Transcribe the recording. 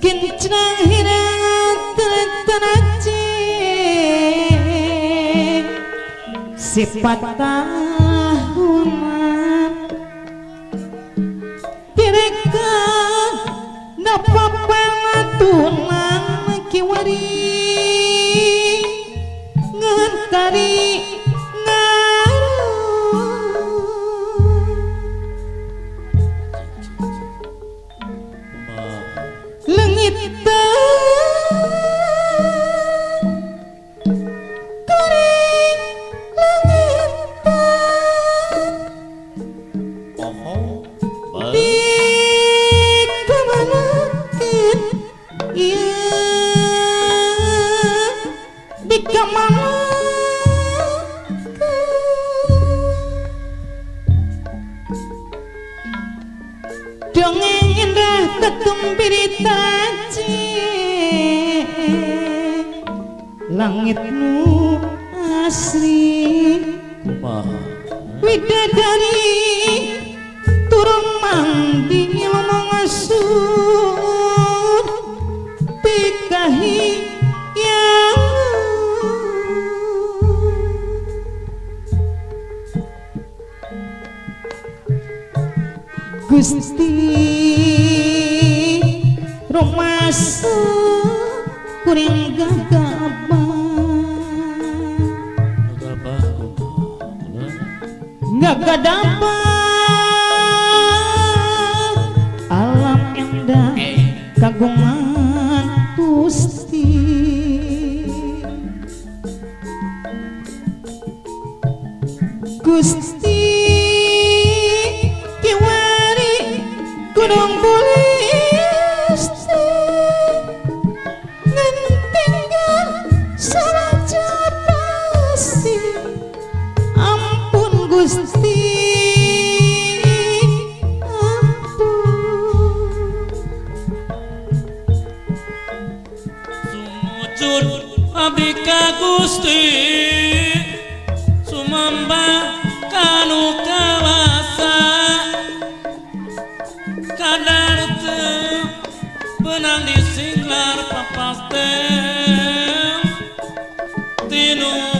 kincrang hirat terace sifat tahunan tireka napa pangatunan kiwari ngentari langit kuring langit di kemanakan iya di kemanakan dongeng indah ketumbirita langitmu asri widadari turun mandi ngomong asun pikahi yang Gusti Romas kuring gagabah alam indah kagungan Gusti Gusti kiwari gunung bulis ngentinggal saraja pasti ampun Gusti sumujud abdi ka Gusti sumamba kanu kawasa kadar teu benang disinglar papaste tinu